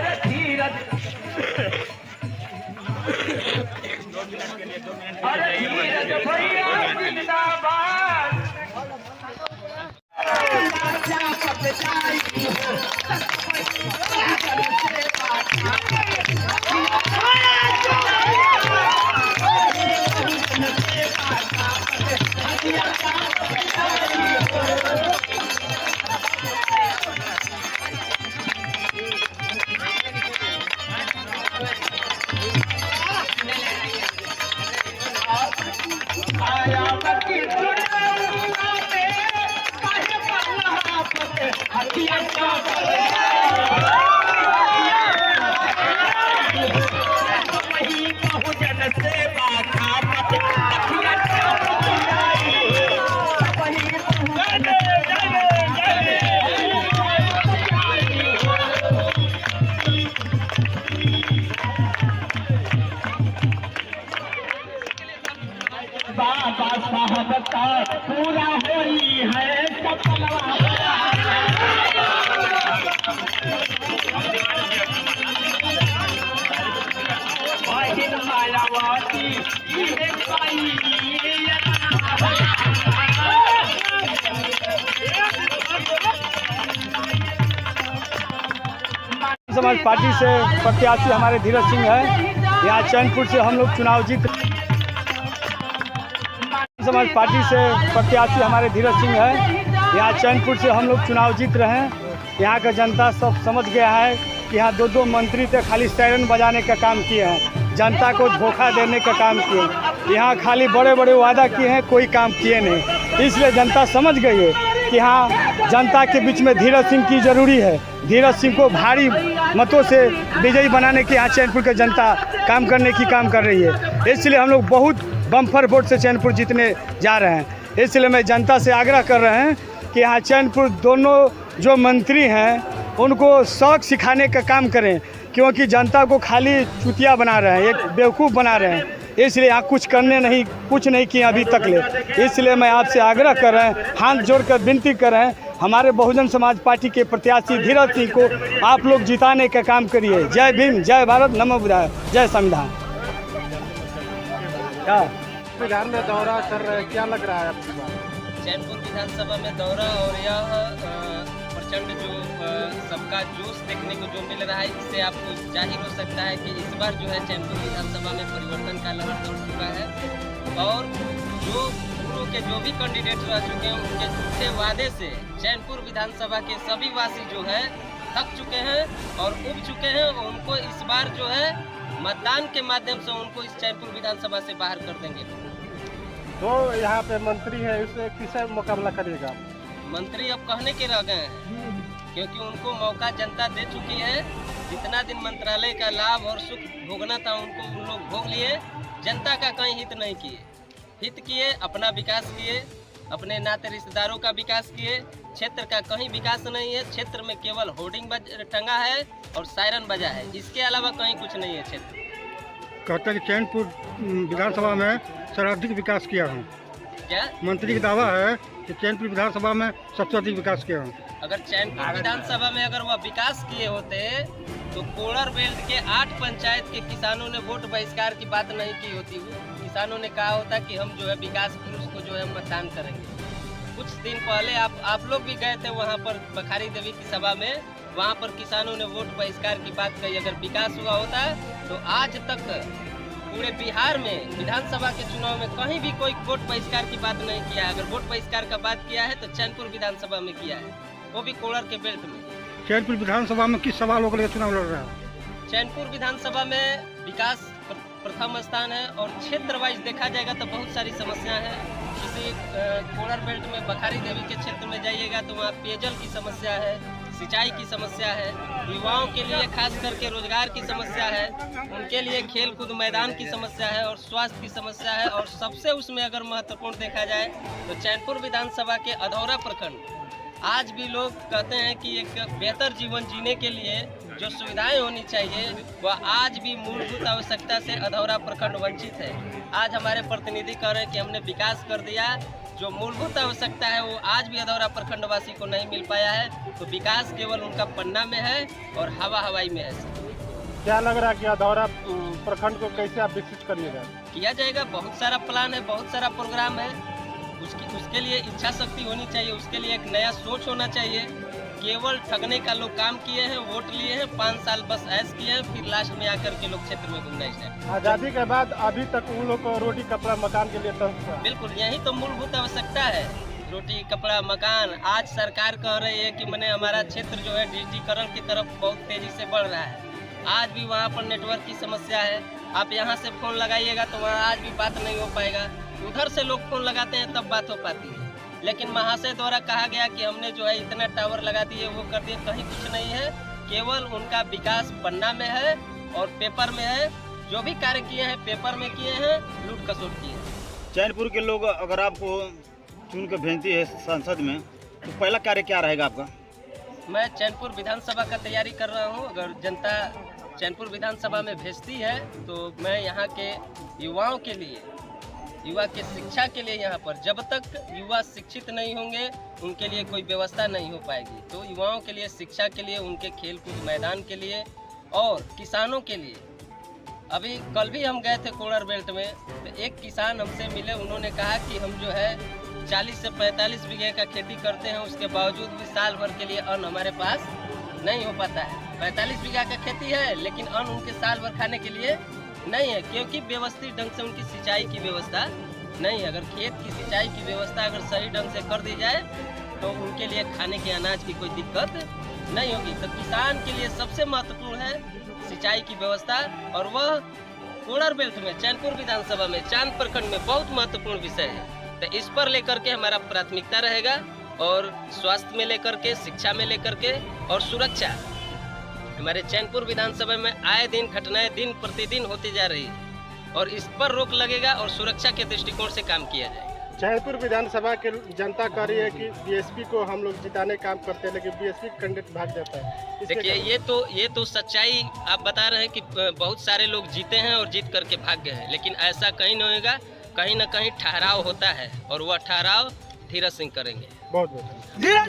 अरे धीरज भैया जिंदाबाद। बाबा साहब का पूरा होली है मायावती समाज पार्टी से प्रत्याशी हमारे धीरज सिंह है। यहाँ चैनपुर से हम लोग चुनाव जीत समाज पार्टी से प्रत्याशी हमारे धीरज सिंह है। यहाँ चैनपुर से हम लोग चुनाव जीत रहे हैं। यहाँ का जनता सब समझ गया है कि यहाँ दो मंत्री थे, खाली सायरन बजाने का काम किए हैं, जनता को धोखा देने का काम किए। यहाँ खाली बड़े बड़े वादा किए हैं, कोई काम किए नहीं। इसलिए जनता समझ गई है कि हाँ जनता के बीच में धीरज सिंह की ज़रूरी है। धीरज सिंह को भारी मतों से विजयी बनाने की यहाँ चैनपुर की जनता काम करने की काम कर रही है। इसलिए हम लोग बहुत बम्पर वोट से चैनपुर जीतने जा रहे हैं। इसलिए मैं जनता से आग्रह कर रहे हैं कि यहाँ चैनपुर दोनों जो मंत्री हैं उनको शौक सिखाने का काम करें, क्योंकि जनता को खाली चुतिया बना रहे हैं, एक बेवकूफ़ बना रहे हैं। इसलिए यहाँ कुछ नहीं किए अभी तक ले। इसलिए मैं आपसे आग्रह कर रहे हैं, हाथ जोड़कर विनती कर रहे हैं, हमारे बहुजन समाज पार्टी के प्रत्याशी धीरज सिंह को आप लोग जिताने का काम करिए। जय भीम, जय भारत, नमो बुद्धाय, जय संविधान। क्या बिहार में दौरा कर रहे हैं, क्या लग रहा है आपकी बात? चैनपुर विधानसभा में दौरा और यह प्रचंड जो सबका जोश देखने को जो मिल रहा है, इससे आपको जाहिर हो सकता है कि इस बार जो है चैनपुर विधानसभा में परिवर्तन का लहर दौड़ चुका है। और जो पूर्व के जो भी कैंडिडेट रह चुके हैं उनके झूठे वादे से चैनपुर विधानसभा के सभी वासी जो है थक चुके हैं और उब चुके हैं। और उनको इस बार जो है मतदान के माध्यम से उनको इस चैनपुर विधानसभा से बाहर कर देंगे। तो यहाँ पे मंत्री है, उससे किससे मुकाबला करेगा? मंत्री अब कहने के रह गए हैं, क्योंकि उनको मौका जनता दे चुकी है। जितना दिन मंत्रालय का लाभ और सुख भोगना था उनको उन लोग भोग लिए। जनता का कहीं हित नहीं किए, हित किए, अपना विकास किए, अपने नाते रिश्तेदारों का विकास किए। क्षेत्र का कहीं विकास नहीं है। क्षेत्र में केवल होर्डिंग टंगा है और सायरन बजा है, इसके अलावा कहीं कुछ नहीं है क्षेत्र। कहते हैं कि चैनपुर विधानसभा में सर्वाधिक विकास किया हूँ। क्या मंत्री का दावा है कि चैनपुर विधानसभा में सबसे अधिक विकास किया हूँ। अगर चैनपुर विधानसभा में अगर वह विकास किए होते तो कोलर बेल्ट के 8 पंचायत के किसानों ने वोट बहिष्कार की बात नहीं की होती। किसानों ने कहा होता कि हम जो है विकास पुरुष को जो है मतदान करेंगे। कुछ दिन पहले आप लोग भी गए थे वहाँ पर बखारी देवी की सभा में, वहाँ पर किसानों ने वोट बहिष्कार की बात कही। अगर विकास हुआ होता तो आज तक पूरे बिहार में विधानसभा के चुनाव में कहीं भी कोई वोट बहिष्कार की बात नहीं किया है। अगर वोट बहिष्कार का बात किया है तो चैनपुर विधानसभा में किया है, वो भी कोलर के बेल्ट में। चैनपुर विधानसभा में किस सवालों को लेकर चुनाव लड़ रहा है? चैनपुर विधानसभा में विकास प्रथम स्थान है और क्षेत्र वाइज देखा जाएगा तो बहुत सारी समस्या है। जैसे कोलर बेल्ट में बखारी देवी के क्षेत्र में जाइएगा तो वहाँ पेयजल की समस्या है, सिंचाई की समस्या है, युवाओं के लिए खास करके रोजगार की समस्या है, उनके लिए खेल कूद मैदान की समस्या है और स्वास्थ्य की समस्या है। और सबसे उसमें अगर महत्वपूर्ण देखा जाए तो चैनपुर विधानसभा के अधौरा प्रखंड आज भी लोग कहते हैं कि एक बेहतर जीवन जीने के लिए जो सुविधाएं होनी चाहिए वह आज भी मूलभूत आवश्यकता से अधौरा प्रखंड वंचित है। आज हमारे प्रतिनिधि कह रहे हैं कि हमने विकास कर दिया, जो मूलभूत आवश्यकता है वो आज भी अधौरा प्रखंड वासी को नहीं मिल पाया है। तो विकास केवल उनका पन्ना में है और हवा हवाई में है। क्या लग रहा है कि अधौरा प्रखंड को कैसे आप विकसित करिएगा? किया जाएगा, बहुत सारा प्लान है, बहुत सारा प्रोग्राम है। उसके लिए इच्छा शक्ति होनी चाहिए, उसके लिए एक नया सोच होना चाहिए। केवल ठगने का लोग काम किए हैं, वोट लिए हैं, 5 साल बस ऐश किए हैं, फिर लास्ट में आकर के लोग क्षेत्र में घूमना चाहिए। आज़ादी के बाद अभी तक उन लोग को रोटी कपड़ा मकान के लिए तरस। बिल्कुल, यही तो मूलभूत आवश्यकता है, रोटी कपड़ा मकान। आज सरकार कह रही है कि मैंने हमारा क्षेत्र जो है डिजिटीकरण की तरफ बहुत तेजी से बढ़ रहा है। आज भी वहाँ पर नेटवर्क की समस्या है। आप यहाँ से फ़ोन लगाइएगा तो वहाँ आज भी बात नहीं हो पाएगा। उधर से लोग फ़ोन लगाते हैं तब बात हो पाती है। लेकिन महाशय द्वारा कहा गया कि हमने जो है इतना टावर लगा दिए, वो कर दिए, कहीं कुछ नहीं है। केवल उनका विकास पन्ना में है और पेपर में है। जो भी कार्य किए हैं पेपर में किए हैं, लूट खसोट किए हैं। चैनपुर के लोग अगर आपको चुन के भेजती है संसद में, तो पहला कार्य क्या रहेगा आपका? मैं चैनपुर विधानसभा का तैयारी कर रहा हूँ। अगर जनता चैनपुर विधानसभा में भेजती है तो मैं यहाँ के युवाओं के लिए, युवा के शिक्षा के लिए, यहाँ पर जब तक युवा शिक्षित नहीं होंगे उनके लिए कोई व्यवस्था नहीं हो पाएगी। तो युवाओं के लिए, शिक्षा के लिए, उनके खेलकूद मैदान के लिए और किसानों के लिए। अभी कल भी हम गए थे कोड़र बेल्ट में, तो एक किसान हमसे मिले। उन्होंने कहा कि हम जो है 40 से 45 बीघे का खेती करते हैं, उसके बावजूद भी साल भर के लिए अन्न हमारे पास नहीं हो पाता है। 45 बीघा का खेती है लेकिन अन्न उनके साल भर खाने के लिए नहीं है, क्योंकि व्यवस्थित ढंग से उनकी सिंचाई की व्यवस्था नहीं है। अगर खेत की सिंचाई की व्यवस्था अगर सही ढंग से कर दी जाए तो उनके लिए खाने के अनाज की कोई दिक्कत नहीं होगी। तो किसान के लिए सबसे महत्वपूर्ण है सिंचाई की व्यवस्था, और वह कोड़र बेल्ट में, चैनपुर विधानसभा में, चांद प्रखंड में बहुत महत्वपूर्ण विषय है। तो इस पर लेकर के हमारा प्राथमिकता रहेगा, और स्वास्थ्य में लेकर के, शिक्षा में लेकर के, और सुरक्षा। हमारे चैनपुर विधानसभा में आए दिन घटनाएं दिन प्रतिदिन होती जा रही है, और इस पर रोक लगेगा और सुरक्षा के दृष्टिकोण से काम किया जाएगा। चैनपुर विधानसभा के जनता कह रही है कि बीएसपी को हम लोग जिताने काम करते हैं, लेकिन बीएसपी कैंडिडेट भाग जाता है। देखिए, ये तो सच्चाई आप बता रहे हैं कि बहुत सारे लोग जीते हैं और जीत करके भाग गए हैं, लेकिन ऐसा कहीं नहीं होगा। कहीं ना कहीं ठहराव होता है, और वह ठहराव धीरज सिंह करेंगे। बहुत बहुत